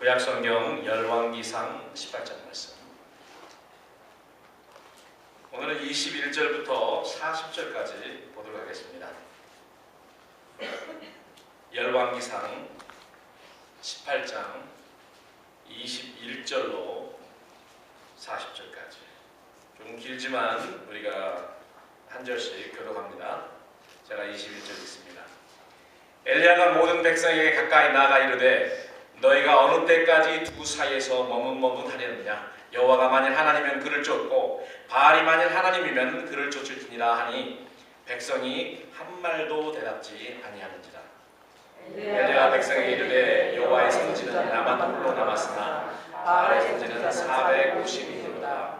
구약성경 열왕기상 18장 말씀. 오늘은 21절부터 40절까지 보도록 하겠습니다. 열왕기상 18장 21절로 40절까지. 좀 길지만 우리가 한 절씩 교독합니다. 제가 21절 읽습니다. 엘리야가 모든 백성에게 가까이 나아가 이르되 너희가 어느 때까지 두 사이에서 머뭇머뭇하려느냐. 여호와가 만일 하나님이면 그를 쫓고 바알이 만일 하나님이면 그를 쫓을지니라 하니 백성이 한 말도 대답지 아니하는지라. 엘리야가 백성에게 이르되 여호와의 성지는 나만 홀로 남았으나 바알의 성지는 450이니로다.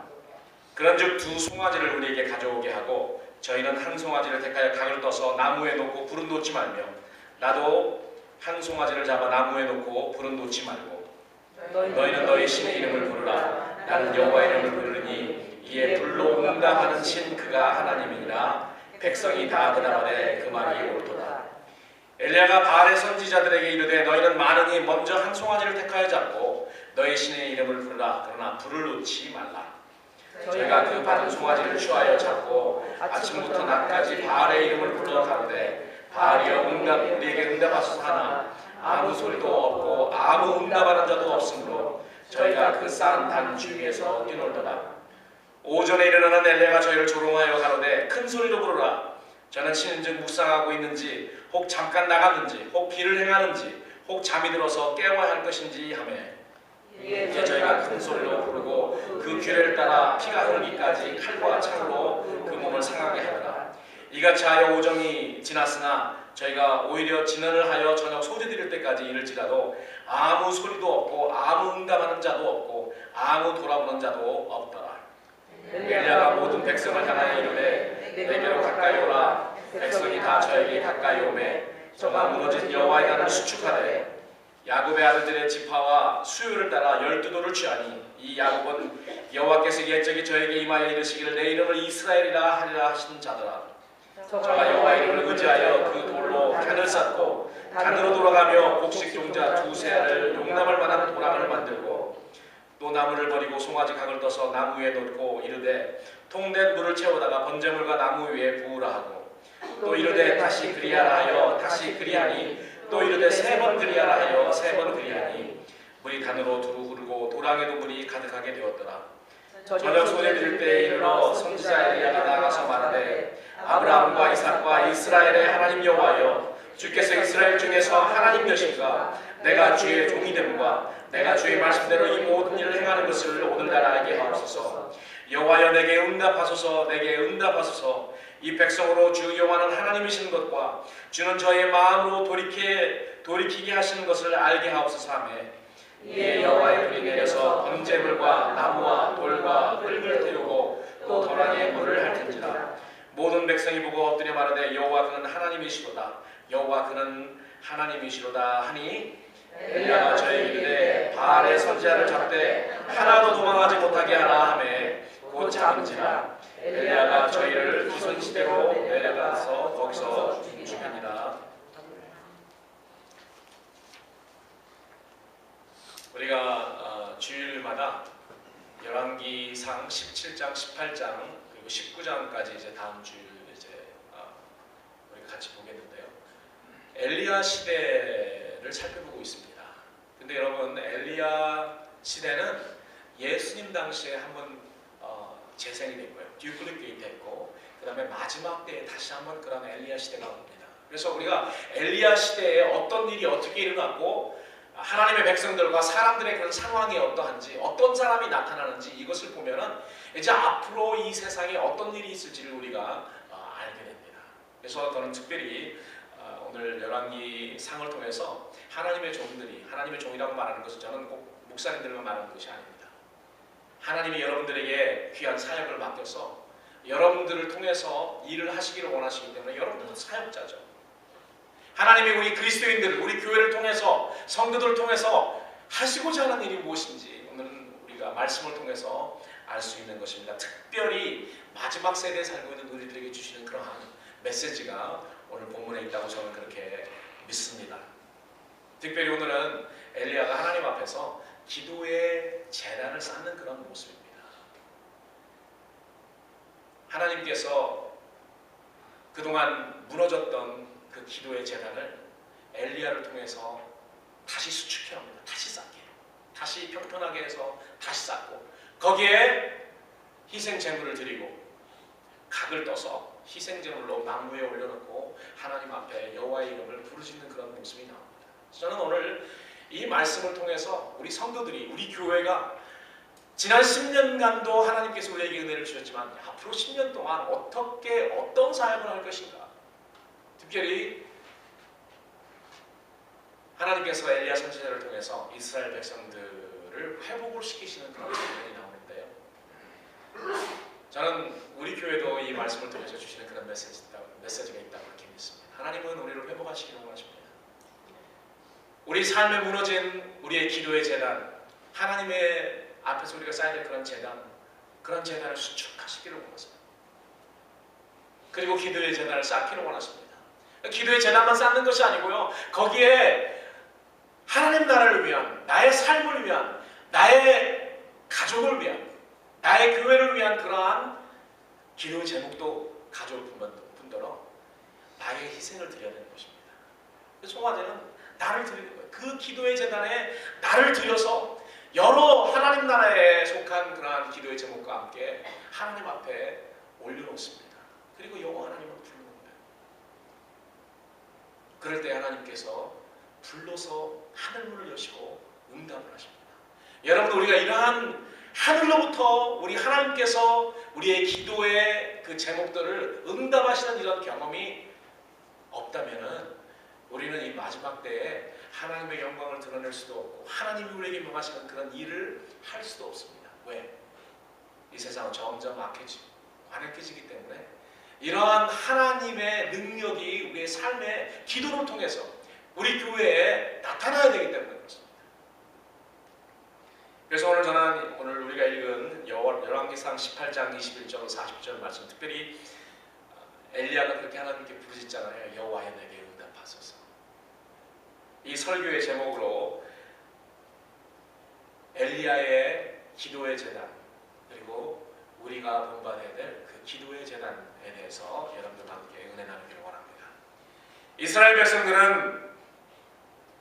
그런즉 두 송아지를 우리에게 가져오게 하고 저희는 한 송아지를 택하여 각을 떠서 나무에 놓고 불은 놓지 말며 나도 한 송아지를 잡아 나무에 놓고 불은 놓지 말고 너희는 너희 신의 이름을 부르라. 나는 여호와의 이름을 부르니 이에 불로 응답하는 신 그가 하나님이니라. 백성이 다 대답하되 그 말이 옳도다. 엘리야가 바알의 선지자들에게 이르되 너희는 많으니 먼저 한 송아지를 택하여 잡고 너희 신의 이름을 부르라. 그러나 불을 놓지 말라. 저희가 그 받은 송아지를 취하여 잡고 아침부터 낮까지 바알의 이름을 불러 가로되 바알이여 우리에게 응답하소서 하나 아무 소리도 없고 아무 응답하는 자도 없으므로 저희가 그 싼 단 주위에서 뛰놀더라. 오전에 일어나는 엘리야가 저희를 조롱하여 가로되 큰 소리로 부르라. 저는 친인즉 묵상하고 있는지 혹 잠깐 나갔는지 혹 길을 행하는지 혹 잠이 들어서 깨워야 할 것인지 하며 이제 저희가 큰 소리로 부르고 그 규례를 따라 피가 흐르기까지 칼과 창으로 그 몸을 상하게 하더라. 이같이 하여 오정이 지났으나 저희가 오히려 진언을 하여 저녁 소재 드릴 때까지 이를지라도 아무 소리도 없고 아무 응답하는 자도 없고 아무 돌아보는 자도 없더라. 엘리야가 모든 백성을 향하여 이르되 내게로 가까이 오라. 백성이 다 저에게 가까이 오매 저가 무너진 여호와의 단을 수축하되 야곱의 아들들의 지파와 수요를 따라 12도를 취하니 이 야곱은 여호와께서 옛적에 저에게 임하여 이르시기를 내 이름을 이스라엘이라 하리라 하신 자더라. 저가 여호와의 이름을 의지하여 그 돌로 단을 쌓고 단으로 돌아가며 곡식 종자 두세 알을 용납할 만한 도랑을 만들고 또 나무를 버리고 송아지 각을 떠서 나무 위에 놓고 이르되 통된 물을 채우다가 번제물과 나무 위에 부으라 하고 또 이르되 다시 그리하라 하여 다시 그리하니 또 이르되 3번 그리하라 하여 3번 그리하니 물이 단으로 두루 흐르고 도랑에도 물이 가득하게 되었더라. 저녁 소재 드릴 때에 이르러 선지자 엘리야가 나가서 말하되 아브라함과 이삭과 이스라엘의 하나님 여호와여 주께서 이스라엘 중에서 하나님 되신가. 내가 주의 종이 됨과 내가 주의 말씀대로 이 모든 일을 행하는 것을 오늘날 알게 하옵소서. 여호와여 내게 응답하소서. 내게 응답하소서. 이 백성으로 주 여호와는 하나님이신 것과 주는 저의 마음으로 돌이키게 하시는 것을 알게 하옵소서 하며 이에 여호와의 불이 내려서 번제물과 나무와 돌과 흙을 태우고 또 도랑에 물을 핥은지라. 모든 백성이 보고 엎드려 말하되 여호와 그는 하나님이시로다. 여호와 그는 하나님이시로다 하니 엘리야가 저에게 이르되 바알의 선지자를 잡되 하나도 도망하지 못하게 하라 하매 곧 잡은지라. 엘리야가 저희를 기손시대로 내려가서 거기서 죽이니라. 우리가 주일마다 열왕기상 17장, 18장 그리고 19장까지 이제 다음 주일 이제 우리가 같이 보겠는데요. 엘리야 시대를 살펴보고 있습니다. 근데 여러분 엘리야 시대는 예수님 당시에 한번 재생이 됐고요. 디우클리케이 됐고 그 다음에 마지막 때에 다시 한번 그런 엘리야 시대가 옵니다. 그래서 우리가 엘리야 시대에 어떤 일이 어떻게 일어났고 하나님의 백성들과 사람들의 그런 상황이 어떠한지 어떤 사람이 나타나는지 이것을 보면은 이제 앞으로 이 세상에 어떤 일이 있을지를 우리가 알게 됩니다. 그래서 저는 특별히 오늘 열왕기상을 통해서 하나님의 종들이 하나님의 종이라고 말하는 것은 저는 꼭 목사님들만 말하는 것이 아닙니다. 하나님이 여러분들에게 귀한 사역을 맡겨서 여러분들을 통해서 일을 하시기를 원하시기 때문에 여러분들은 사역자죠. 하나님이 우리 그리스도인들을 우리 교회를 통해서 성도들을 통해서 하시고자 하는 일이 무엇인지 오늘은 우리가 말씀을 통해서 알 수 있는 것입니다. 특별히 마지막 세대에 살고 있는 우리들에게 주시는 그러한 메시지가 오늘 본문에 있다고 저는 그렇게 믿습니다. 특별히 오늘은 엘리야가 하나님 앞에서 기도의 제단을 쌓는 그런 모습입니다. 하나님께서 그동안 무너졌던 그 기도의 제단을 엘리야를 통해서 다시 수축해 옵니다. 다시 쌓게 해요. 다시 평평하게 해서 다시 쌓고 거기에 희생 제물을 드리고 각을 떠서 희생 제물로 나무에 올려놓고 하나님 앞에 여호와의 이름을 부르짖는 그런 모습이 나옵니다. 저는 오늘 이 말씀을 통해서 우리 성도들이 우리 교회가 지난 10년간도 하나님께서 우리에게 은혜를 주셨지만 앞으로 10년 동안 어떤 사역을 할 것인가, 특별히 하나님께서 엘리야 선지자를 통해서 이스라엘 백성들을 회복을 시키시는 그런 장면이 나오는데요. 저는 우리 교회도 이 말씀을 통해서 주시는 그런 메시지가 있다고 그렇게 믿습니다. 하나님은 우리를 회복하시기를 원하십니다. 우리 삶에 무너진 우리의 기도의 재단, 하나님의 앞에서 우리가 쌓아야 될 그런 재단을 수축하시기를 원하십니다. 그리고 기도의 재단을 쌓기를 원하십니다. 기도의 재단만 쌓는 것이 아니고요, 거기에 하나님 나라를 위한, 나의 삶을 위한, 나의 가족을 위한, 나의 교회를 위한 그러한 기도의 제목도 가져올 뿐더러 나의 희생을 드려야 되는 것입니다. 송화제는 나를 드리는 거예요. 그 기도의 재단에 나를 드려서 여러 하나님 나라에 속한 그러한 기도의 제목과 함께 하나님 앞에 올려놓습니다. 그리고 여호와 하나님을 부르는 거예요. 그럴 때 하나님께서 불러서 하늘문을 여시고 응답을 하십니다. 여러분, 우리가 이러한 하늘로부터 우리 하나님께서 우리의 기도의 그 제목들을 응답하시는 이런 경험이 없다면은 우리는 이 마지막 때에 하나님의 영광을 드러낼 수도 없고 하나님이 우리에게 명하시는 그런 일을 할 수도 없습니다. 왜? 이 세상은 점점 악해지고 관악해지기 때문에 이러한 하나님의 능력이 우리의 삶의 기도를 통해서 우리 교회에 나타나야 되기 때문에 그렇습니다. 그래서 오늘 우리가 읽은 열왕기상 18장 21절 40절 말씀, 특별히 엘리야가 그렇게 하나님께 부르짖잖아요. 여호와여 내게 응답하소서. 이 설교의 제목으로 엘리야의 기도의 제단, 그리고 우리가 본받아야 될 그 기도의 제단에 대해서 여러분들과 함께 은혜 나누기를 원합니다. 이스라엘 백성들은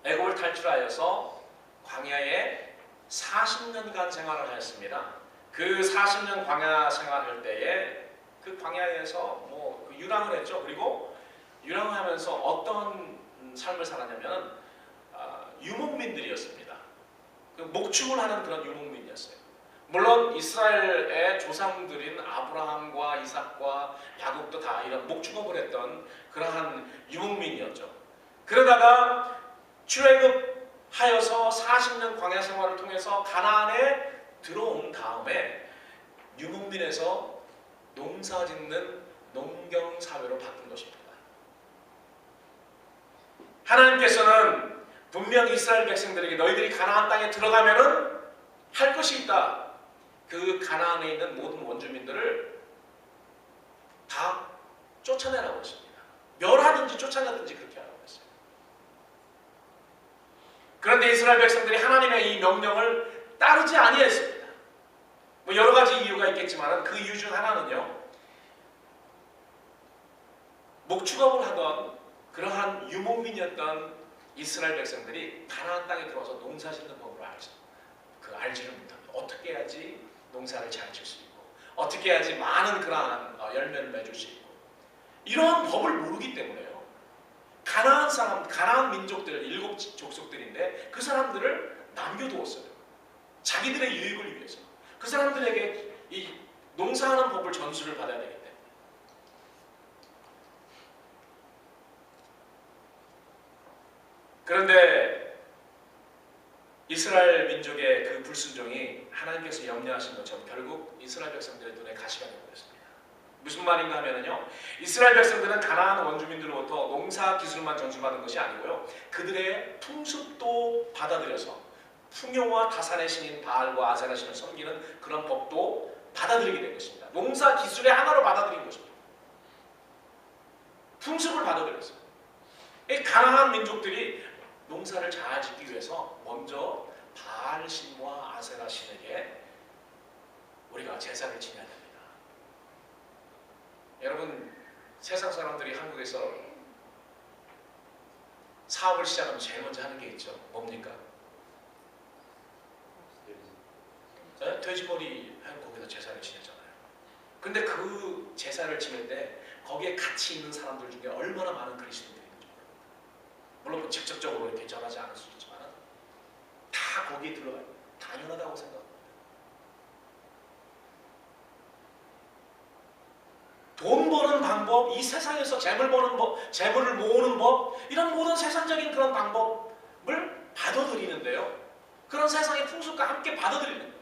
애굽을 탈출하여서 광야에 40년간 생활을 하였습니다. 그 40년 광야 생활할 때에 그 광야에서 유랑을 했죠. 그리고 유랑을 하면서 어떤 삶을 살았냐면 유목민들이었습니다. 그 목축을 하는 그런 유목민이었어요. 물론 이스라엘의 조상들인 아브라함과 이삭과 야곱도 다 이런 목축업을 했던 그러한 유목민이었죠. 그러다가 출애굽하여서 40년 광야 생활을 통해서 가나안에 들어온 다음에 유목민에서 농사짓는 농경사회로 바뀐 것입니다. 하나님께서는 분명히 이스라엘 백성들에게 너희들이 가나안 땅에 들어가면은 할 것이 있다. 그 가나안에 있는 모든 원주민들을 다 쫓아내라고 했습니다. 멸하든지 쫓아내든지 그렇게 하라고 했어요. 그런데 이스라엘 백성들이 하나님의 이 명령을 따르지 아니했습니다. 여러 가지 이유가 있겠지만 그 이유 중 하나는요, 목축업을 하던 그러한 유목민이었던 이스라엘 백성들이 가나안 땅에 들어와서 농사짓는 법을 알지를 못합니다. 어떻게 해야지 농사를 잘 질 수 있고, 어떻게 해야지 많은 그러한 열매를 맺을 수 있고, 이러한 법을 모르기 때문에요. 가나안 민족들 7 족속들인데 그 사람들을 남겨두었어요. 자기들의 유익을 위해서. 그 사람들에게 이 농사하는 법을 전수를 받아야 되기 때문에. 그런데 이스라엘 민족의 그 불순종이 하나님께서 염려하신 것처럼 결국 이스라엘 백성들의 눈에 가시가 되어버렸습니다. 무슨 말인가 하면요, 이스라엘 백성들은 가나안 원주민들로부터 농사 기술만 전수받은 것이 아니고요, 그들의 풍습도 받아들여서 풍요와 다산의 신인 바알과 아세라 신을 섬기는 그런 법도 받아들이게 된 것입니다. 농사 기술의 하나로 받아들인 것입니다. 풍습을 받아들였어요. 이 가나안 민족들이 농사를 잘 짓기 위해서 먼저 바알 신과 아세라 신에게 우리가 제사를 지내야 됩니다. 여러분, 세상 사람들이 한국에서 사업을 시작하면 제일 먼저 하는 게 있죠. 뭡니까? 네? 돼지머리 하고 거기다 제사를 지내잖아요. 근데 그 제사를 지낼 때 거기에 같이 있는 사람들 중에 얼마나 많은 그리스도인들이 있는지 모릅니다. 물론 직접적으로 이렇게 전하지 않을 수 있지만 다 거기에 들어가요. 당연하다고 생각합니다. 돈 버는 방법, 이 세상에서 재물 버는 법, 재물을 모으는 법, 이런 모든 세상적인 그런 방법을 받아들이는데요. 그런 세상의 풍습과 함께 받아들이는 거예요.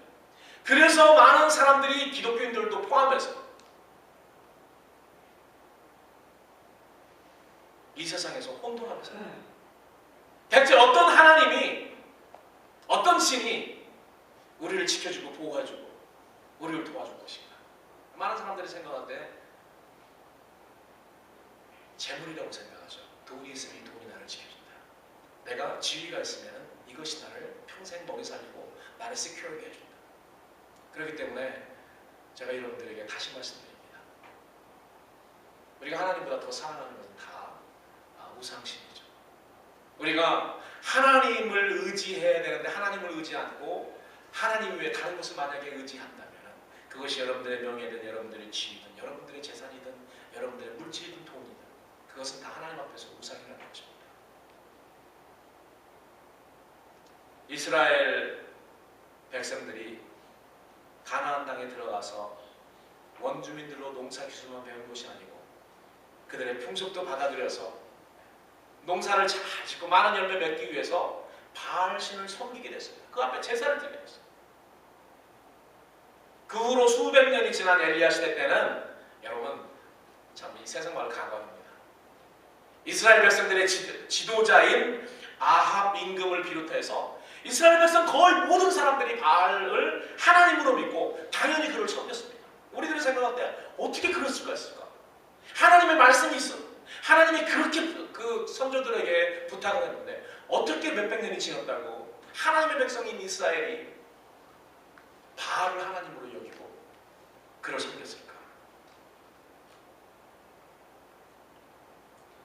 그래서 많은 사람들이 기독교인들도 포함해서 이 세상에서 혼돈하고 살아요. 대체 어떤 하나님이, 어떤 신이 우리를 지켜주고 보호해주고 우리를 도와줄 것인가? 많은 사람들이 생각할 때 재물이라고 생각하죠. 돈이 있으면 이 돈이 나를 지켜준다. 내가 지위가 있으면 이것이 나를 평생 먹여 살리고 나를 시큐어하게 해준다. 그렇기 때문에 제가 여러분들에게 다시 말씀드립니다. 우리가 하나님보다 더 사랑하는 것은 다 우상신이죠. 우리가 하나님을 의지해야 되는데 하나님을 의지 않고 하나님 외에 다른 것을 만약에 의지한다면 그것이 여러분들의 명예든 여러분들의 지위든 여러분들의 재산이든 여러분들의 물질이든 돈이든 그것은 다 하나님 앞에서 우상이라는 것입니다. 이스라엘 백성들이 가나안 땅에 들어가서 원주민들로 농사 기술만 배운 것이 아니고 그들의 풍속도 받아들여서 농사를 잘 짓고 많은 열매 맺기 위해서 바알 신을 섬기게 됐습니다. 그 앞에 제사를 드리게 됐어요. 그 후로 수백 년이 지난 엘리야 시대 때는 여러분 참 이 세상 말로 가관입니다. 이스라엘 백성들의 지도자인 아합 임금을 비롯해서 이스라엘 백성 거의 모든 사람들이 바알을 하나님으로 믿고 당연히 그를 섬겼습니다. 우리들이 생각할 때 어떻게 그럴 수가 있을까? 하나님의 말씀이 있어. 하나님이 그렇게 그 선조들에게 부탁을 했는데 어떻게 몇백 년이 지났다고 하나님의 백성인 이스라엘이 바알을 하나님으로 여기고 그를 섬겼을까?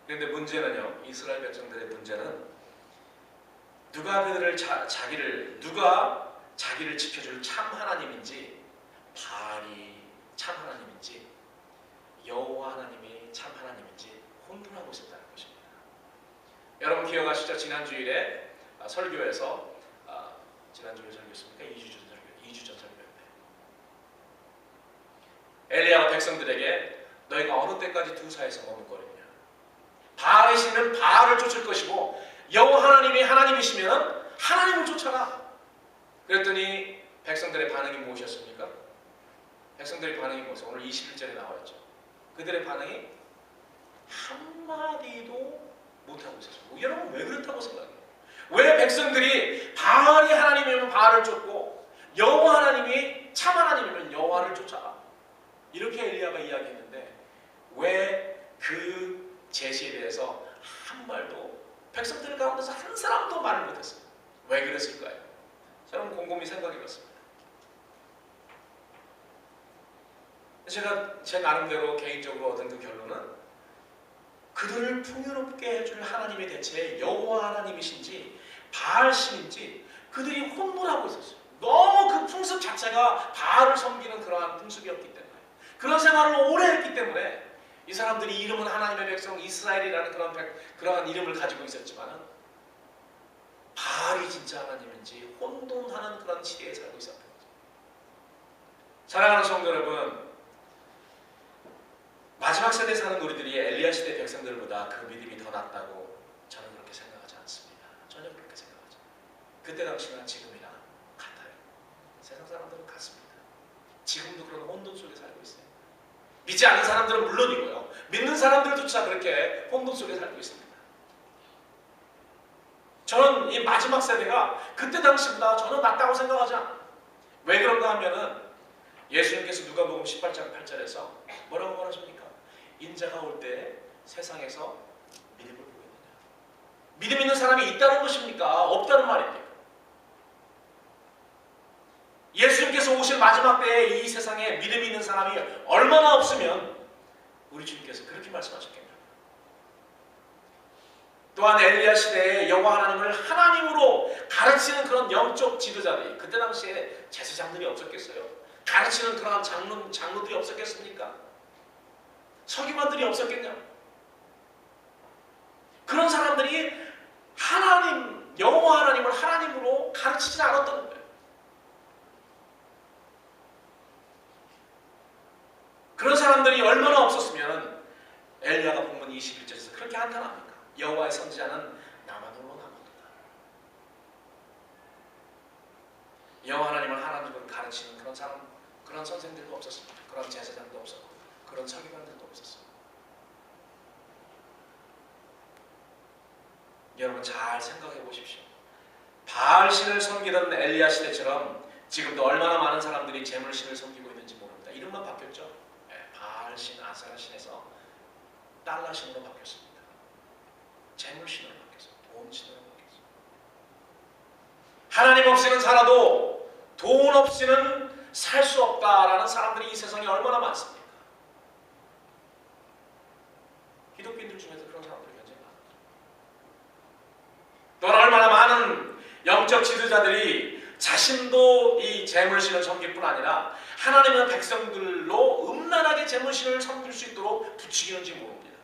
그런데 문제는요, 이스라엘 백성들의 문제는 누가 자기를 지켜줄 참 하나님인지 바알이 참 하나님인지 여호와 하나님이 참 하나님인지 혼돈하고 있었다는 것입니다. 여러분 기억하시죠? 지난 주일에 설교에서 지난 주일 설교였습니까? 2주 전 설교였는데 엘리야가 백성들에게 너희가 어느 때까지 두 사이에서 머뭇거리느냐? 바알의 신은 바알을 쫓을 것이고 여호와 하나님이 하나님이시면 하나님을 쫓아라. 그랬더니 백성들의 반응이 무엇이었습니까? 백성들의 반응이 무엇이었어요? 오늘 21절에 나와있죠. 그들의 반응이 한마디도 못하고 있었어요. 여러분 왜 그렇다고 생각해요? 왜 백성들이 바알이 하나님이면 바알을 쫓고 여호와 하나님이 참 하나님이면 여호와를 쫓아라. 이렇게 엘리야가 이야기했는데 왜 그 제시에 대해서 한 말도 백성들 가운데서 한 사람도 말을 못했어요. 왜 그랬을까요? 저는 곰곰이 생각해봤습니다. 제가 제 나름대로 개인적으로 얻은 그 결론은 그들을 풍요롭게 해줄 하나님이 대체 여호와 하나님이신지 바알신인지 그들이 혼돈하고 있었어요. 너무 그 풍습 자체가 바알을 섬기는 그러한 풍습이었기 때문에 그런 생활을 오래 했기 때문에 이 사람들이 이름은 하나님의 백성 이스라엘이라는 그러한 이름을 가지고 있었지만 바알이 진짜 하나님인지 혼돈하는 그런 시대에 살고 있었던 거죠. 사랑하는 성도 여러분, 마지막 세대에 사는 우리들이 엘리야 시대 백성들보다 그 믿음이 더 낫다고 저는 그렇게 생각하지 않습니다. 전혀 그렇게 생각하지 않습니다. 그때 당시나 지금이나 같아요. 세상 사람들은 같습니다. 지금도 그런 혼돈 속에 살고 있어요. 믿지 않는 사람들은 물론이고요. 믿는 사람들조차 그렇게 혼돈 속에 살고 있습니다. 저는 이 마지막 세대가 그때 당시보다 저는 낫다고 생각하지 않아요. 왜 그런가 하면은 예수님께서 누가복음 18장 8절에서 뭐라고 말하십니까? 인자가 올 때 세상에서 믿음을 보겠느냐. 믿음 있는 사람이 있다는 것입니까? 없다는 말입니까? 예수님께서 오실 마지막 때에 이 세상에 믿음 있는 사람이 얼마나 없으면 우리 주님께서 그렇게 말씀하셨겠냐. 또한 엘리야 시대에 여호와 하나님을 하나님으로 가르치는 그런 영적 지도자들이, 그때 당시에 제사장들이 없었겠어요? 가르치는 그러한 장로들이 없었겠습니까? 서기관들이 없었겠냐? 그런 사람들이 여호와 하나님을 하나님으로 가르치지 않았던 거예요. 그런 사람들이 얼마나 없었으면 엘리야가 본문 21절에서 그렇게 한탄합니까? 여호와의 선지자는 나만 홀로 남았도다. 여호와 하나님을 하나님으로 가르치는 그런 사람, 그런 선생들도 없었습니다. 그런 제사장도 없었고 그런 서기관들도 없었어요. 여러분 잘 생각해 보십시오. 바알신을 섬기던 엘리야 시대처럼 지금도 얼마나 많은 사람들이 재물신을 섬기고 있는지 모릅니다. 이름만 바뀌었죠. 바알신, 아세라신에서 달러신으로 바뀌었습니다. 재물신으로 바뀌었어요. 돈신으로 바뀌었어요. 하나님 없이는 살아도 돈 없이는 살 수 없다라는 사람들이 이 세상에 얼마나 많습니까? 기독교인들 중에서 그런 사람들이 굉장히 많아요. 또한 얼마나 많은 영적 지도자들이 자신도 이 재물신을 섬길 뿐 아니라 하나님의 백성들로 음란하게 재물신을 섬길 수 있도록 부추기는지 모릅니다.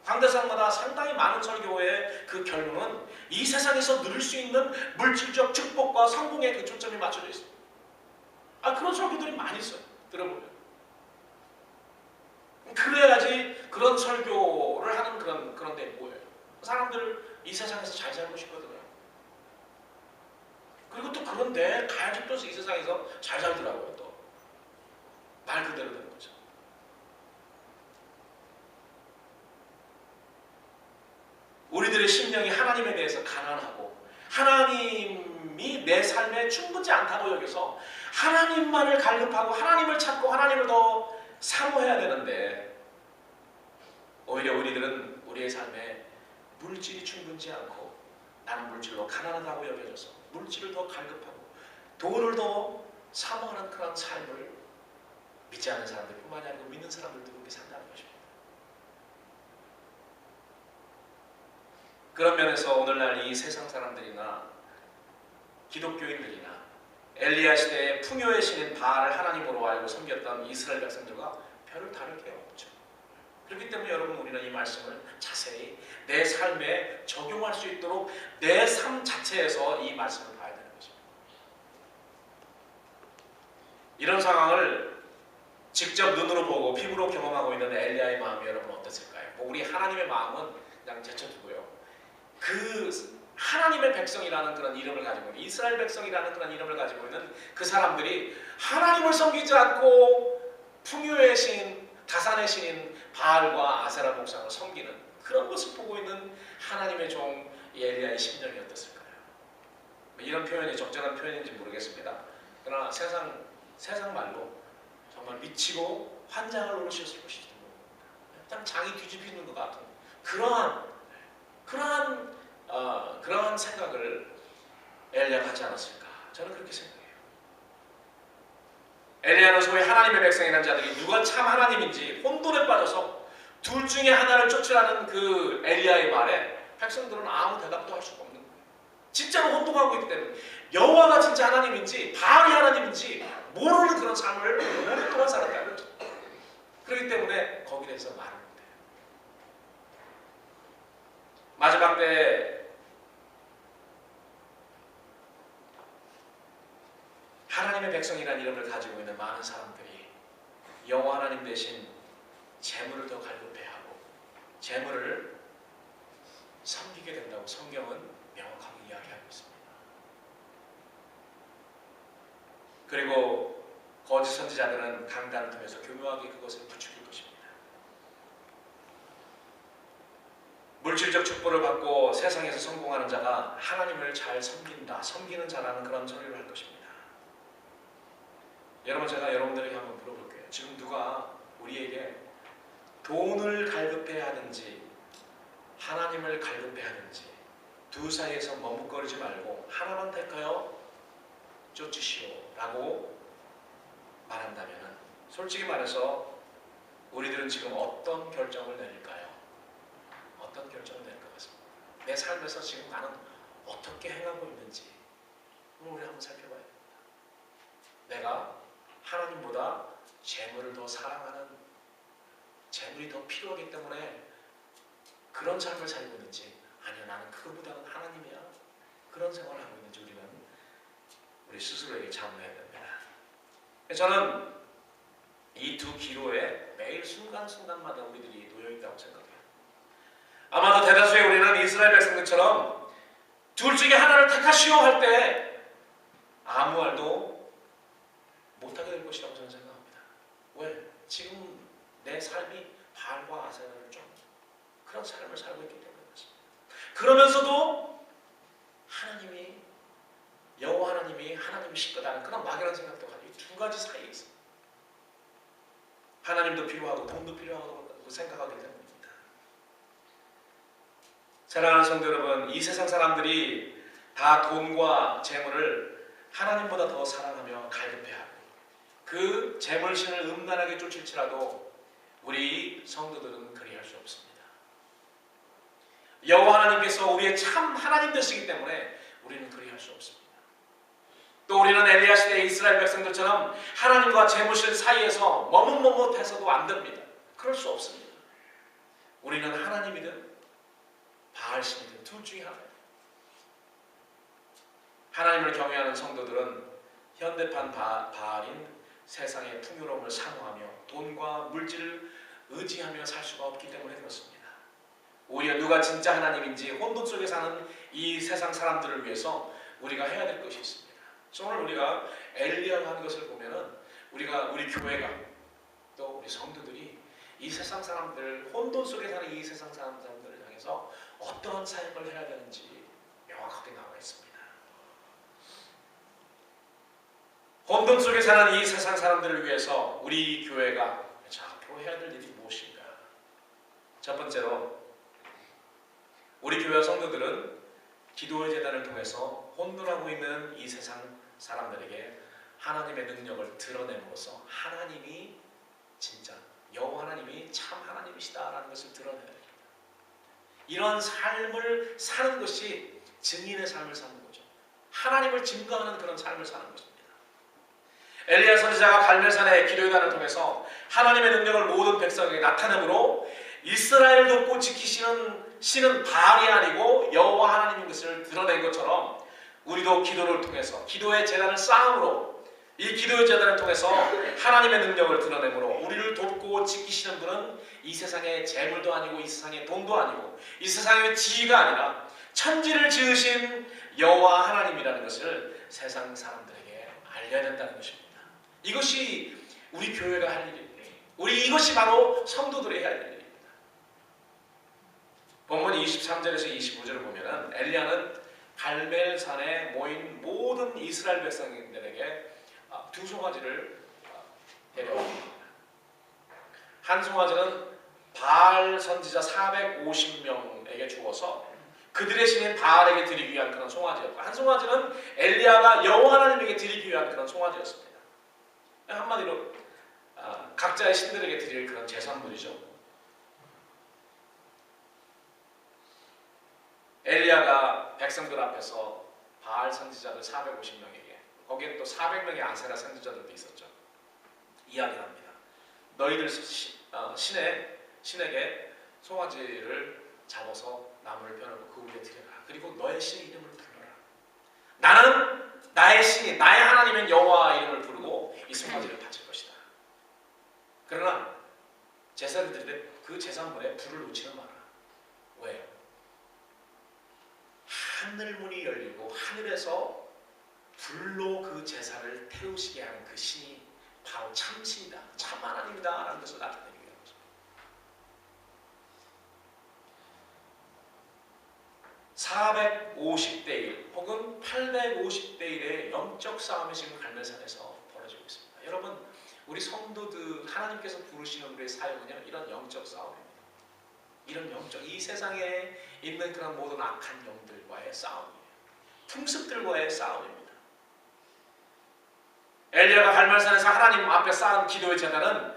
강대상마다 상당히 많은 설교의 그 결론은 이 세상에서 누릴 수 있는 물질적 축복과 성공에 그 초점이 맞춰져 있습니다. 그런 설교들이 많이 있어요. 들어보면. 그래야지 그런 설교를 하는 그런 데 뭐예요? 사람들 이 세상에서 잘 살고 싶거든요. 그리고 또 그런데 가야지 또 이 세상에서 잘 살더라고요. 또 말 그대로 되는 거죠. 우리들의 심령이 하나님에 대해서 가난하고 하나님이 내 삶에 충분치 않다고 여겨서 하나님만을 갈급하고 하나님을 찾고 하나님을 더 사모해야 되는데 오히려 우리들은 우리의 삶에 물질이 충분치 않고 나는 물질로 가난하다고 여겨져서 물질을 더 갈급하고 돈을 더 사모하는 그런 삶을 믿지 않는 사람들뿐만이 아니고 믿는 사람들도 그렇게 산다는 것입니다. 그런 면에서 오늘날 이 세상 사람들이나 기독교인들이나 엘리야 시대의 풍요의 신인 바알을 하나님으로 알고 섬겼던 이스라엘 백성들과 별을 다를 게 없죠. 그렇기 때문에 여러분 우리는 이 말씀을 자세히 내 삶에 적용할 수 있도록 내 삶 자체에서 이 말씀을 봐야 되는 것입니다. 이런 상황을 직접 눈으로 보고 피부로 경험하고 있는 엘리야의 마음이 여러분 어땠을까요? 우리 하나님의 마음은 그냥 제쳐두고요. 그 하나님의 백성이라는 그런 이름을 가지고 있는, 이스라엘 백성이라는 그런 이름을 가지고 있는 그 사람들이 하나님을 섬기지 않고 풍요의 신, 다산의 신인 바알과 아세라 목상을 섬기는 그런 것을 보고 있는 하나님의 종 엘리야의 심정이 어땠을까요? 이런 표현이 적절한 표현인지 모르겠습니다. 그러나 세상 말로 정말 미치고 환장을 오르셨을 것이죠. 참 장이 뒤집히는 것 같은 그러한 생각을 엘리야가 하지 않았을까? 저는 그렇게 생각해요. 엘리야는 소위 하나님의 백성이라는 자들이 누가 참 하나님인지 혼돈에 빠져서 둘 중에 하나를 쫓으라는 그 엘리야의 말에 백성들은 아무 대답도 할 수가 없는 거예요. 진짜로 혼동하고 있기 때문에 여호와가 진짜 하나님인지 바알이 하나님인지 모르는 그런 삶을 오랫동안 살았다는 거죠. 그렇기 때문에 거기에 대해서 말을 못해요. 마지막 때 하나님의 백성이라는 이름을 가지고 있는 많은 사람들이 여호와 하나님 대신 재물을 더 갈급해하고 재물을 섬기게 된다고 성경은 명확하게 이야기하고 있습니다. 그리고 거짓 선지자들은 강단을 통해서 교묘하게 그것을 부추길 것입니다. 물질적 축복을 받고 세상에서 성공하는 자가 하나님을 잘 섬기는 자라는 그런 소리를 할 것입니다. 여러분 제가 여러분들에게 한번 물어볼게요. 지금 누가 우리에게 돈을 갈급해야 하는지 하나님을 갈급해야 하는지 두 사이에서 머뭇거리지 말고 하나만 택하여 쫓으시오 라고 말한다면, 솔직히 말해서 우리들은 지금 어떤 결정을 내릴까요? 어떤 결정을 내릴 것 같습니다. 내 삶에서 지금 나는 어떻게 행하고 있는지 우리 한번 살펴봐야 됩니다. 내가 하나님보다 재물을 더 사랑하는, 재물이 더 필요하기 때문에 그런 삶을 살고 있는지, 아니요 나는 그거보다는 하나님이야, 그런 생활을 하고 있는지 우리 스스로에게 자문해야 됩니다. 저는 이 두 기로에 매일 순간순간마다 우리들이 놓여있다고 생각해요. 아마도 대다수의 우리는 이스라엘 백성들처럼 둘 중에 하나를 택하시오 할 때 아무 말도 못하게 될 것이라고 저는 생각합니다. 왜? 지금 내 삶이 바알과 아세라를 좀 그런 삶을 살고 있기 때문에 그렇습니다. 그러면서도 하나님이, 여호와 하나님이 하나님이실 거다는 그런 막연한 생각도 가지고 이 두 가지 사이에 있습니다. 하나님도 필요하고 돈도 필요하고 생각하게 됩니다. 사랑하는 성도 여러분, 이 세상 사람들이 다 돈과 재물을 하나님보다 더 사랑하며 갈급해하고 그 재물신을 음란하게 쫓을지라도 우리 성도들은 그리할 수 없습니다. 여호와 하나님께서 우리의 참 하나님 되시기 때문에 우리는 그리할 수 없습니다. 또 우리는 엘리야 시대의 이스라엘 백성들처럼 하나님과 재물신 사이에서 머뭇머뭇해서도 안 됩니다. 그럴 수 없습니다. 우리는 하나님이든 바알신이든 둘 중에 하나예요. 하나님을 경외하는 성도들은 현대판 바알인 세상의 풍요로움을 사모하며 돈과 물질을 의지하며 살 수가 없기 때문에 그렇습니다. 오히려 누가 진짜 하나님인지 혼돈 속에 사는 이 세상 사람들을 위해서 우리가 해야 될 것이 있습니다. 오늘 우리가 엘리야가 한 것을 보면은 우리 교회가 또 우리 성도들이 이 세상 사람들, 혼돈 속에 사는 이 세상 사람들을 향해서 어떠한 사역을 해야 되는지 명확하게 나와 있습니다. 혼돈 속에 사는 이 세상 사람들을 위해서 우리 교회가 앞으로 해야 될 일이 무엇인가? 첫 번째로 우리 교회 성도들은 기도의 제단을 통해서 혼돈하고 있는 이 세상 사람들에게 하나님의 능력을 드러냄으로써 하나님이 진짜 여호와 하나님이 참 하나님이시다라는 것을 드러내야 됩니다. 이런 삶을 사는 것이 증인의 삶을 사는 거죠. 하나님을 증거하는 그런 삶을 사는 것입니다. 엘리야 선지자가 갈멜산의 기도회단을 통해서 하나님의 능력을 모든 백성에게 나타내므로 이스라엘을 돕고 지키시는 신은 바알이 아니고 여호와 하나님인 것을 드러낸 것처럼 우리도 기도를 통해서 기도의 제단을 쌓음으로 이 기도의 제단을 통해서 하나님의 능력을 드러내므로 우리를 돕고 지키시는 분은 이 세상의 재물도 아니고 이 세상의 돈도 아니고 이 세상의 지위가 아니라 천지를 지으신 여호와 하나님이라는 것을 세상 사람들에게 알려야 된다는 것입니다. 이것이 우리 교회가 할 일입니다. 이것이 바로 성도들이 해야 할 일입니다. 본문 23절에서 25절을 보면은 엘리야는 갈멜산에 모인 모든 이스라엘 백성들에게 두 송아지를 데려옵니다. 한 송아지는 바알 선지자 450명에게 주어서 그들의 신인 바알에게 드리기 위한 그런 송아지였고, 한 송아지는 엘리야가 여호와 하나님에게 드리기 위한 그런 송아지였습니다. 한마디로 각자의 신들에게 드릴 그런 제산물이죠. 엘리야가 백성들 앞에서 바알 선지자들 450명에게, 거기에 또 400명의 아세라 선지자들도 있었죠. 이야기를 합니다. 너희들 신에게 송아지를 잡아서 나무를 펴놓고 그 위에 드려라. 그리고 너의 신 이름을 불러라. 나는 나의 신이, 나의 하나님인 여호와 이름을 부르고 이 송아지를 바칠 것이다. 그러나 제사를 드릴 때 그 제사물에 불을 놓지는 마라. 왜요? 하늘문이 열리고 하늘에서 불로 그 제사를 태우시게 하는 그 신이 바로 참신이다, 참 하나님이다 라는 것을 나타내기 위한 것입니다. 450대 1 혹은 850대 1의 영적 싸움이 지금 갈멜산에서 벌어지고 있습니다. 여러분, 우리 성도들, 하나님께서 부르시는 우리의 사역은요, 이런 영적 싸움입니다. 이런 영적, 이 세상에 있는 그런 모든 악한 영들과의 싸움이에요. 풍습들과의 싸움입니다. 엘리야가 갈멜산에서 하나님 앞에 쌓은 기도의 제단은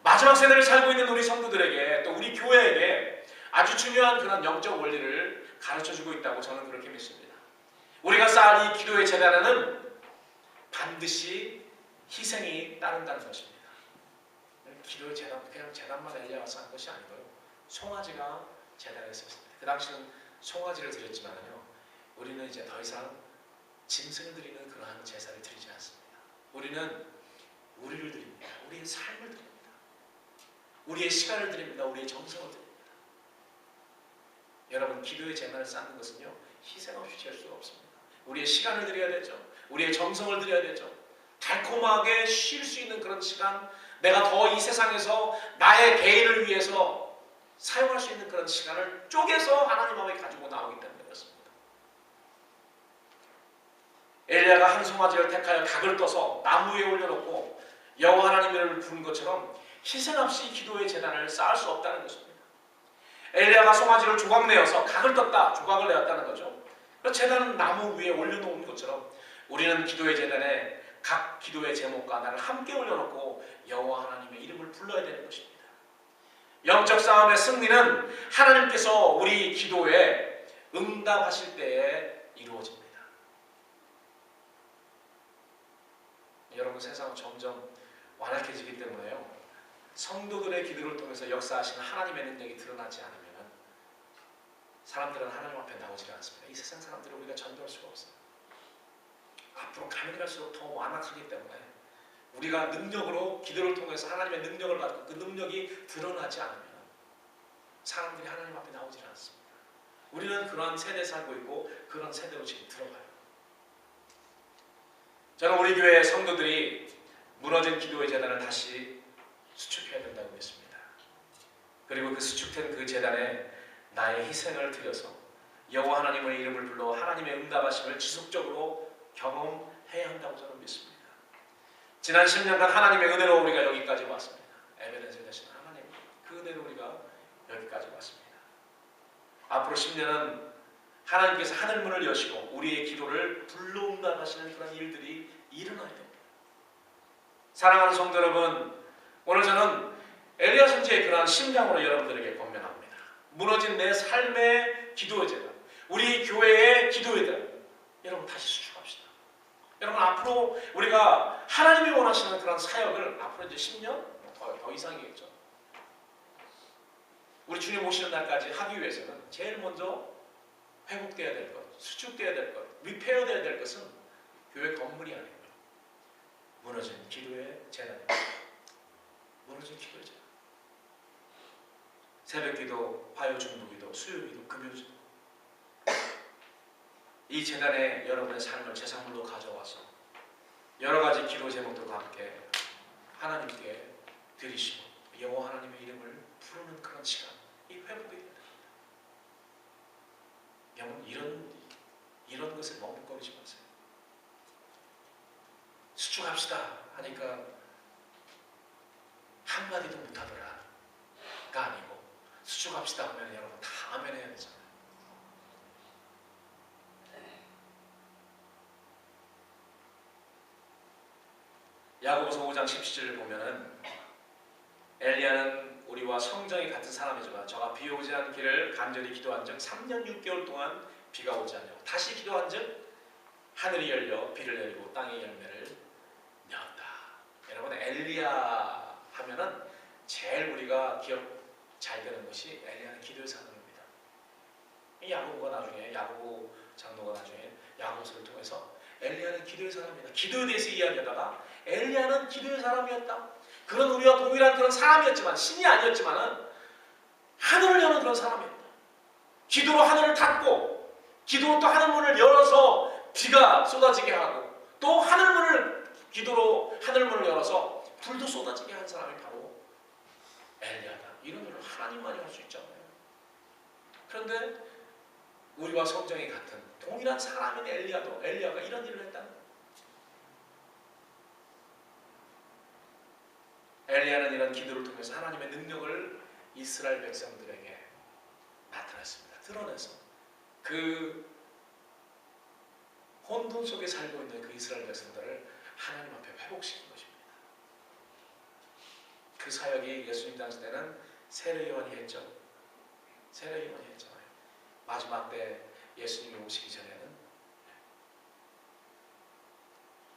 마지막 세대를 살고 있는 우리 성도들에게, 또 우리 교회에게 아주 중요한 그런 영적 원리를 가르쳐주고 있다고 저는 그렇게 믿습니다. 우리가 쌓을 이 기도의 제단에는 반드시 희생이 따른다는 것입니다. 기도의 제단, 그냥 제단만 엘리야가 쌓은 것이 아니고요, 송아지가 제단에 있었습니다. 그 당시는 송아지를 드렸지만요, 우리는 이제 더 이상 짐승을 드리는 그러한 제사를 드리지 않습니다. 우리는 우리를 드립니다. 우리의 삶을 드립니다. 우리의 시간을 드립니다. 우리의 정성을 드립니다. 여러분, 기도의 제단을 쌓는 것은요, 희생 없이 될 수가 없습니다. 우리의 시간을 드려야 되죠. 우리의 정성을 드려야 되죠. 달콤하게 쉴 수 있는 그런 시간, 내가 더 이 세상에서 나의 개인을 위해서 사용할 수 있는 그런 시간을 쪼개서 하나님 앞에 가지고 나오기 때문에 그렇습니다. 엘리야가 한 송아지를 택하여 각을 떠서 나무 위에 올려놓고 여호와 하나님을 부른 것처럼 희생 없이 기도의 제단을 쌓을 수 없다는 것입니다. 엘리야가 송아지를 조각내어서 각을 떴다, 조각을 내었다는 거죠. 제단은 나무 위에 올려놓은 것처럼 우리는 기도의 제단에 각 기도의 제목과 나를 함께 올려놓고 여호와 하나님의 이름을 불러야 되는 것입니다. 영적 싸움의 승리는 하나님께서 우리 기도에 응답하실 때에 이루어집니다. 여러분, 세상은 점점 완악해지기 때문에요, 성도들의 기도를 통해서 역사하시는 하나님의 능력이 드러나지 않으면 사람들은 하나님 앞에 나오지 않습니다. 이 세상 사람들을 우리가 전도할 수가 없어요. 앞으로 가면 갈수록 더 완악하기 때문에 우리가 능력으로 기도를 통해서 하나님의 능력을 받고 그 능력이 드러나지 않으면 사람들이 하나님 앞에 나오지 않습니다. 우리는 그러한 세대에 살고 있고 그런 세대로 지금 들어가요. 저는 우리 교회 성도들이 무너진 기도의 제단을 다시 수축해야 된다고 믿습니다. 그리고 그 수축된 그 제단에 나의 희생을 드려서 여호와 하나님의 이름을 불러 하나님의 응답하심을 지속적으로 경험해야 한다고 저는 믿습니다. 지난 10년간 하나님의 은혜로 우리가 여기까지 왔습니다. 에베네zer 되신 하나님, 그 은혜로 우리가 여기까지 왔습니다. 앞으로 10년은 하나님께서 하늘문을 여시고 우리의 기도를 불러 응답하시는 그런 일들이 일어나야 됩니다. 사랑하는 성도 여러분, 오늘 저는 엘리야 선지의 그러한 심장으로 여러분들에게 권면합니다. 무너진 내 삶의 기도의 제단, 우리 교회의 기도의 제단, 여러분 다시 수축합시다. 여러분, 앞으로 우리가 하나님이 원하시는 그런 사역을 앞으로 이제 10년 더 이상이겠죠. 우리 주님 오시는 날까지 하기 위해서는 제일 먼저 회복되어야 될 것, 수축되어야 될 것, 리페어되어야 될 것은 교회 건물이 아니고요, 무너진 기도의 제단입니다. 무너진 기도의 제단. 새벽기도, 화요 중보기도, 수요기도, 금요기도, 이 제단에 여러분의 삶을 제사물로 가져와서 여러 가지 기도 제목들과 함께 하나님께 드리시고 여호와 하나님의 이름을 부르는 그런 시간, 이 회복이 됩니다. 여러분, 이런 것에 머뭇거리지 마세요. 수축합시다 하니까 한마디도 못하더라가 아니고, 수축합시다 하면 여러분 다 아멘 해야 되잖아요. 야고보서 5장 17절을 보면은 엘리야는 우리와 성정이 같은 사람이지만 저가 비 오지 않기를 간절히 기도한 즉 3년 6개월 동안 비가 오지 않냐고 다시 기도한 즉 하늘이 열려 비를 내리고 땅의 열매를 내었다. 여러분, 엘리야 하면은 제일 우리가 기억 잘 되는 것이 엘리야는 기도의 사람입니다. 이 야고보가 나중에, 야고보 장로가 나중에 야고보서를 통해서 엘리야는 기도의 사람이다, 기도에 대해서 이야기하다가 엘리야는 기도의 사람이었다, 그런 우리와 동일한 그런 사람이었지만, 신이 아니었지만은 하늘을 여는 그런 사람이었다. 기도로 하늘을 닫고 기도로 또 하늘문을 열어서 비가 쏟아지게 하고, 또 기도로 하늘문을 열어서 불도 쏟아지게 한 사람이 바로 엘리야다. 이런 일을 하나님만이 할 수 있잖아요. 그런데 우리와 성정이 같은 동일한 사람인 엘리야가 이런 일을 했다는 거예요. 엘리야는 이런 기도를 통해서 하나님의 능력을 이스라엘 백성들에게 나타냈습니다. 드러내서 그 혼돈 속에 살고 있는 그 이스라엘 백성들을 하나님 앞에 회복시킨 것입니다. 그 사역이 예수님 당시 때는 세례요한이 했죠. 세례요한이 했잖아요. 마지막 때 예수님이 오시기 전에는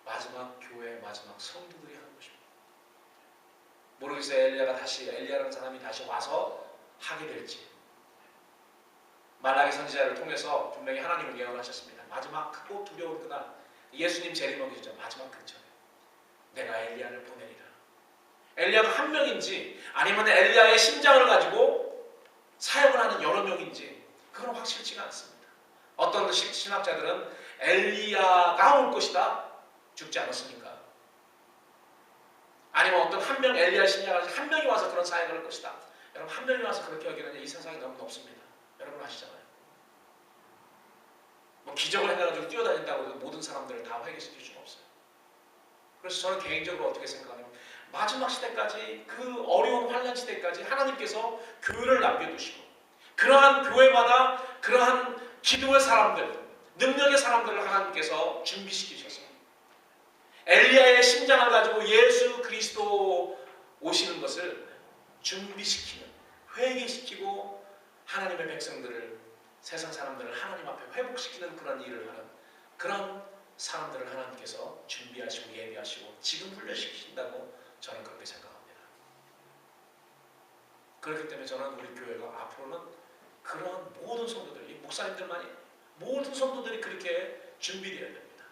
마지막 교회, 마지막 성도들이 하는 것입니다. 모르겠어요. 엘리야라는 사람이 다시 와서 하게 될지. 말라기 선지자를 통해서 분명히 하나님을 예언하셨습니다. 마지막 크고 두려운 그날, 예수님 재림하기죠. 마지막 근처에 내가 엘리야를 보내리라. 엘리야가 한 명인지 아니면 엘리야의 심장을 가지고 사역을 하는 여러 명인지 그건 확실치가 않습니다. 어떤 신학자들은 엘리야가 올 것이다. 죽지 않았으니까. 아니면 어떤 한 명 엘리야 심장을 한 명이 와서 그런 사역을 할 것이다. 여러분 한 명이 와서 그렇게 하기에는 이 세상이 너무 높습니다. 여러분 아시잖아요. 뭐 기적을 해가지고 뛰어다닌다고 해서 모든 사람들을 다 회개시킬 수는 없어요. 그래서 저는 개인적으로 어떻게 생각하냐면 마지막 시대까지 그 어려운 환난 시대까지 하나님께서 교회를 남겨두시고 그러한 교회마다 그러한 기도의 사람들, 능력의 사람들을 하나님께서 준비시키셔서 엘리야의 심장을 가지고 예수 그리스도 오시는 것을 준비시키는, 회개시키고 하나님의 백성들을, 세상 사람들을 하나님 앞에 회복시키는 그런 일을 하는 그런 사람들을 하나님께서 준비하시고 예비하시고 지금 훈련시키신다고 저는 그렇게 생각합니다. 그렇기 때문에 저는 우리 교회가 앞으로는 그런 모든 성도들이, 목사님들만이 모든 성도들이 그렇게 준비되어야 됩니다.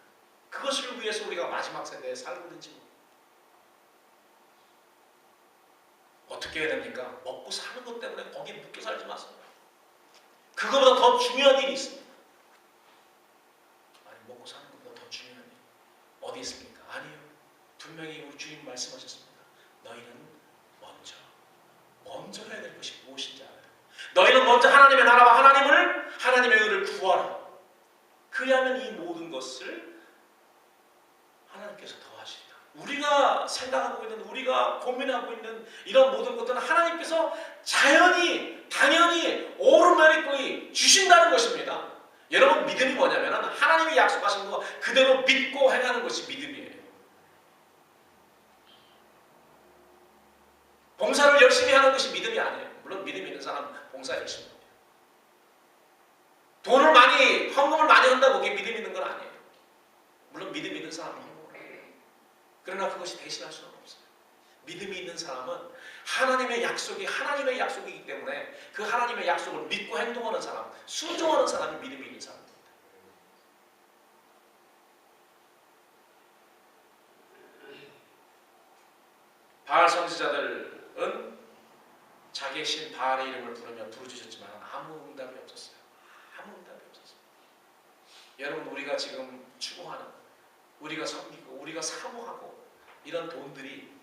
그것을 위해서 우리가 마지막 세대에 살고든지 어떻게 해야 됩니까? 먹고 사는 것 때문에 거기에 묶여 살지 마세요. 그거보다 더 중요한 일이 있습니다. 아니 먹고 사는 것보다 더 중요한 일 어디 있습니까? 아니요. 분명히 우리 주님 말씀하셨습니다. 너희는 먼저 해야 될 것이 무엇인지 알아요. 너희는 먼저 하나님의 나라와 하나님의 의를 구하라. 그리하면 이 모든 것을 하나님께서 더하시리라. 우리가 생각하고 있는, 우리가 고민하고 있는 이런 모든 것들은 하나님께서 당연히 오르메리코이 주신다는 것입니다. 여러분 믿음이 뭐냐면 하나님이 약속하신 거 그대로 믿고 행하는 것이 믿음이에요. 봉사를 열심히 하는 것이 믿음이 아니에요. 물론 믿음이 있는 사람 봉사 열심히 해요. 헌금을 많이 한다고 그게 믿음 있는 건 아니에요. 물론 믿음 있는 사람은 헌금을 해요. 그러나 그것이 대신할 수는 없어요. 믿음이 있는 사람은 하나님의 약속이기 때문에 그 하나님의 약속을 믿고 행동하는 사람, 순종하는 사람이 믿음이 있는 사람입니다. 바알 선지자들은 자기의 신 바알의 이름을 부르며 부르짖었지만 아무 응답이 없었어요. 아무 응답이 없었어요. 여러분 우리가 지금 추구하는, 우리가 섬기고 우리가 사모하고 이런 돈들이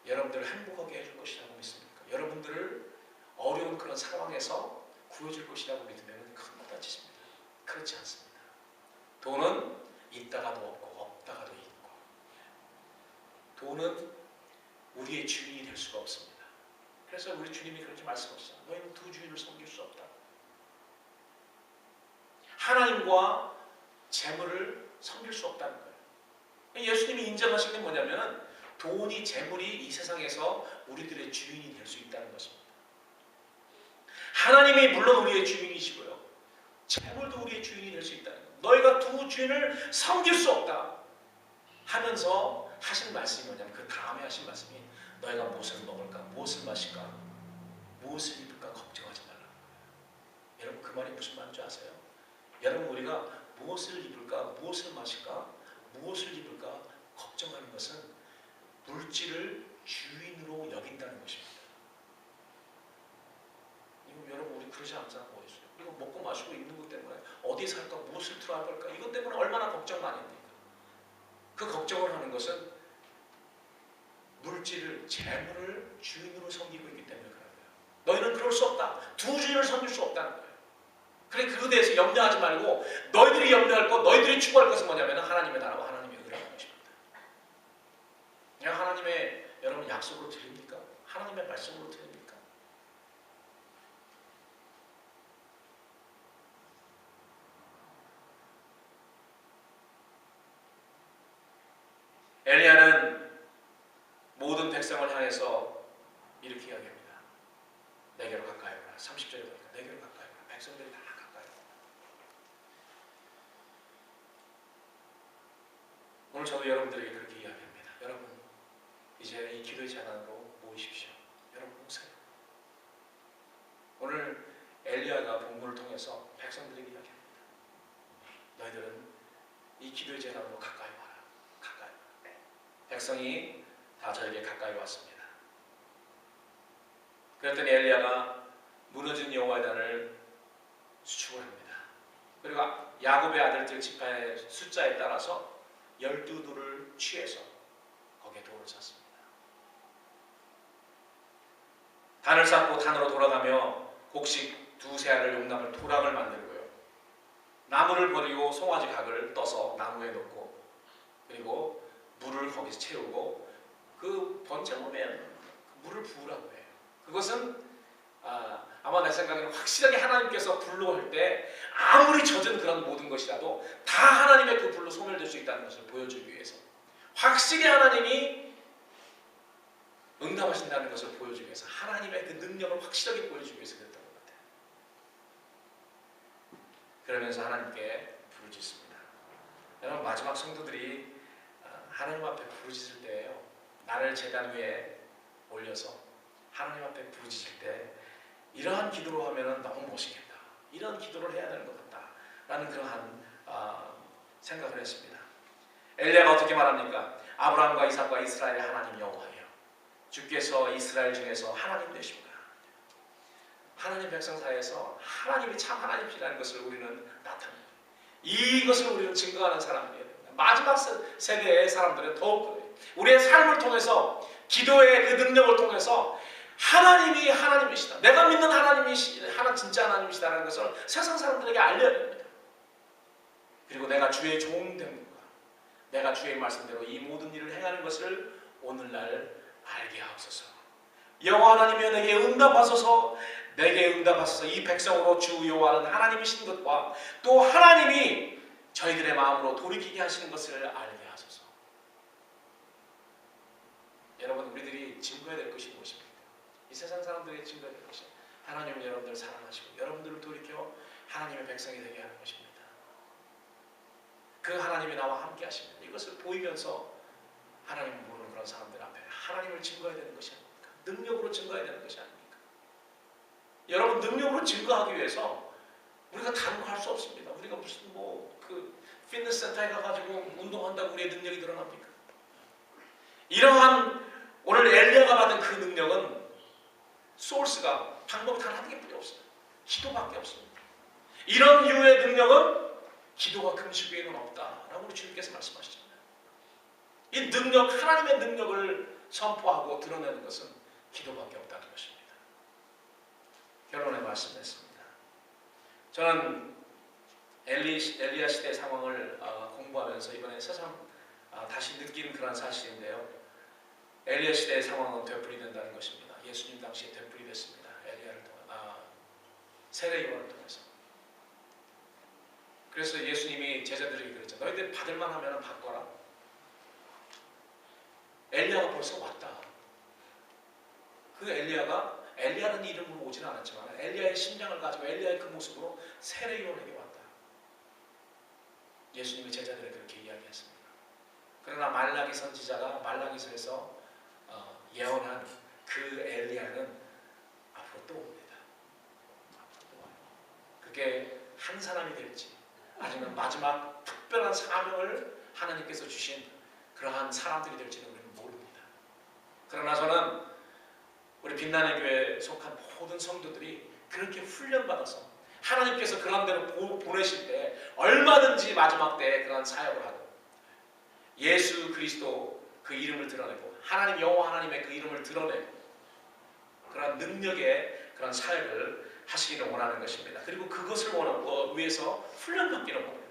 여러분들을 행복하게 해줄 것이라고 믿습니까? 여러분들을 어려운 그런 상황에서 구해줄 것이라고 믿으면 큰 거 다치십니다. 그렇지 않습니다. 돈은 있다가도 없고 없다가도 있고, 돈은 우리의 주인이 될 수가 없습니다. 그래서 우리 주님이 그렇게 말씀하시잖아요. 너희는 두 주인을 섬길 수 없다. 하나님과 재물을 섬길 수 없다는 거예요. 예수님이 인정하신 게 뭐냐면 돈이, 재물이 이 세상에서 우리들의 주인이 될 수 있다는 것입니다. 하나님이 물론 우리의 주인이시고요. 재물도 우리의 주인이 될 수 있다는 거예요. 너희가 두 주인을 섬길 수 없다 하면서 하신 말씀이 뭐냐면 그 다음에 하신 말씀이 너희가 무엇을 먹을까, 무엇을 마실까, 무엇을 입을까 걱정하지 말라는 거예요. 여러분 그 말이 무슨 말인 줄 아세요? 여러분 우리가 무엇을 입을까, 무엇을 마실까, 무엇을 입을까 걱정하는 것은 물질을 주인으로 여긴다는 것입니다. 이거 여러분 우리 그러지 않잖아요. 이거 먹고 마시고 입는 것 때문에 어디 살까, 무엇을 들어볼까 이것 때문에 얼마나 걱정 많이 합니까? 그 걱정을 하는 것은 물질을, 재물을 주인으로 섬기고 있기 때문에 그런 거예요. 너희는 그럴 수 없다. 두 주인을 섬길 수 없다는 거예요. 그래 그거에 대해서 염려하지 말고 너희들이 염려할 것, 너희들이 추구할 것은 뭐냐면 하나님의 나라와 하나님의 의라는 것입니다. 그냥 하나님의 여러분 약속으로 드립니까? 하나님의 말씀으로 드립니까? 엘리야는 모든 백성을 향해서 이렇게 이야기합니다. 내게로 가까이 오라. 30절에 보니까 내게로 가까이 오라. 백성들이 다 가까이 오라. 오늘 저도 여러분들에게 그렇게 이야기합니다. 여러분, 이제 이 기도의 재단으로 모이십시오. 여러분 오세요. 오늘 엘리야가 본문을 통해서 백성들에게 이야기합니다. 너희들은 이 기도의 재단으로 가까이 와라. 가까이 와라. 백성이 다 저에게 가까이 왔습니다. 그랬더니 엘리야가 무너진 여호와의 단을 수축을 합니다. 그리고 야곱의 아들들 지파의 숫자에 따라서 12돌을 취해서 거기에 돌을 쌓습니다. 단을 쌓고 단으로 돌아가며 곡식 두세 알을 용납을 토랑을 만들고요. 나무를 버리고 송아지 각을 떠서 나무에 넣고 그리고 물을 거기서 채우고 그 번쩍 오면 물을 부으라고 해요. 그것은 아마 내 생각에는 확실하게 하나님께서 불로 할 때 아무리 젖은 그런 모든 것이라도 다 하나님의 그 불로 소멸될 수 있다는 것을 보여주기 위해서 확실히 하나님이 응답하신다는 것을 보여주기 위해서 하나님의 그 능력을 확실하게 보여주기 위해서 그랬던 것 같아요. 그러면서 하나님께 부르짖습니다. 여러분 마지막 성도들이 하나님 앞에 부르짖을 때예요. 나를 제단 위에 올려서 하나님 앞에 부르짖을 때 이러한 기도로 하면 너무 멋있겠다. 이런 기도를 해야 되는 것 같다. 라는 그러한 생각을 했습니다. 엘리야가 어떻게 말합니까? 아브라함과 이삭과 이스라엘의 하나님 여호와여, 주께서 이스라엘 중에서 하나님 되십니다. 하나님 백성 사이에서 하나님이 참 하나님이라는 것을 우리는 나타냅니다. 이것을 우리는 증거하는 사람들이에요. 마지막 세대의 사람들은 더욱 우리의 삶을 통해서 기도의 그 능력을 통해서 하나님이 하나님이시다. 내가 믿는 하나님이 진짜 하나님이시다는 것을 세상 사람들에게 알려야 됩니다. 그리고 내가 주의 종 됩니다. 내가 주의 말씀대로 이 모든 일을 행하는 것을 오늘날 알게 하옵소서. 여호와 하나님이여 내게 응답하소서. 내게 응답하소서. 이 백성으로 주 여호와는 하나님이신 것과 또 하나님이 저희들의 마음으로 돌이키게 하시는 것을 알게 하소서. 여러분 우리들이 증거해야 될 것이 무엇입니까? 이 세상 사람들에게 증거해야 될 것이 하나님은 여러분들을 사랑하시고 여러분들을 돌이켜 하나님의 백성이 되게 하는 것입니다. 그 하나님이 나와 함께 하십니다. 이것을 보이면서 하나님을 모르는 그런 사람들 앞에 하나님을 증거해야 되는 것이 아닙니까? 능력으로 증거해야 되는 것이 아닙니까? 여러분 능력으로 증거하기 위해서 우리가 다른 거 할 수 없습니다. 우리가 무슨 그 피트니스 센터에 가가지고 운동한다고 우리의 능력이 드러납니까? 이러한 오늘 엘리야가 받은 그 능력은 소스가 방법이 단 한 개뿐이 없어요. 기도밖에 없습니다. 이런 유의 능력은 기도와 금식 외에는 없다라고 우리 주님께서 말씀하시잖아요. 이 능력, 하나님의 능력을 선포하고 드러내는 것은 기도밖에 없다는 것입니다. 결론에 말씀했습니다. 저는 엘리야 시대 상황을 공부하면서 이번에 새삼 다시 느낀 그런 사실인데요. 엘리야 시대의 상황은 되풀이된다는 것입니다. 예수님 당시에 되풀이됐습니다. 엘리야를 통해 세례 요한을 통해서. 그래서 예수님이 제자들에게 그랬죠. 너희들 받을만 하면 받거라. 엘리야가 벌써 왔다. 그 엘리야는 이름으로 오지는 않았지만 엘리야의 심장을 가지고 엘리야의 그 모습으로 세례 요한에게 왔다. 예수님이 제자들에게 그렇게 이야기했습니다. 그러나 말라기 선지자가 말라기서에서 예언한 그 엘리야는 앞으로 또 옵니다. 앞으로 또 와요. 그게 한 사람이 될지 아니면 마지막 특별한 사명을 하나님께서 주신 그러한 사람들이 될지는 우리는 모릅니다. 그러나 저는 우리 빛나는 교회에 속한 모든 성도들이 그렇게 훈련받아서 하나님께서 그런 대로 보내실 때 얼마든지 마지막 때에 그런 사역을 하고 예수 그리스도 그 이름을 드러내고 하나님 여호와 하나님의 그 이름을 드러내고 그런 능력의 그런 사역을 하시기를 원하는 것입니다. 그리고 그것을 위해서 훈련받기를 원해요.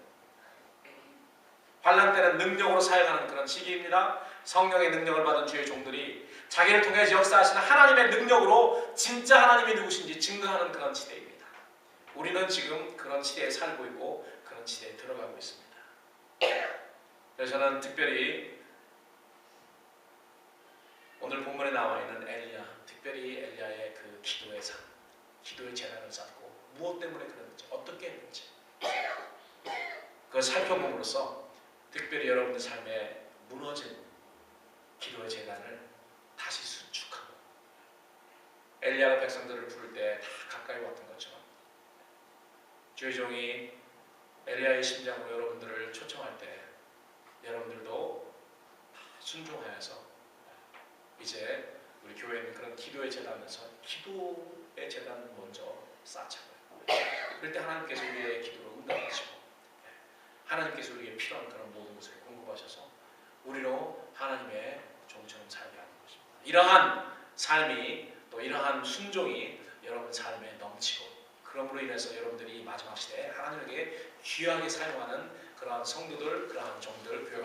환난 때는 능력으로 사역하는 그런 시기입니다. 성령의 능력을 받은 주의 종들이 자기를 통해 역사하시는 하나님의 능력으로 진짜 하나님이 누구신지 증거하는 그런 시대입니다. 우리는 지금 그런 시대에 살고 있고 그런 시대에 들어가고 있습니다. 그래서 저는 특별히 본문에 나와 있는 엘리야, 특별히 엘리야의 그 기도의 삶, 기도의 재단을 쌓고 무엇 때문에 그랬는지, 어떻게 했는지 그걸 살펴봄으로써 특별히 여러분의 삶에 무너진 기도의 재단을 다시 수축하고 엘리야가 백성들을 부를 때 다 가까이 왔던 것처럼 주의 종이 엘리야의 심장으로 여러분들을 초청할 때 여러분들도 다 순종하여서 이제 우리 교회에 있는 그런 기도의 재단에서 기도의 재단을 먼저 쌓자고요. 그럴 때 하나님께서 우리의 기도를 응답하시고 하나님께서 우리에게 필요한 그런 모든 것을 공급하셔서 우리로 하나님의 종처럼 살게 하는 것입니다. 이러한 삶이 또 이러한 순종이 여러분 삶에 넘치고 그러므로 인해서 여러분들이 마지막 시대에 하나님에게 귀하게 사용하는 그러한 성도들, 그러한 종들, 교회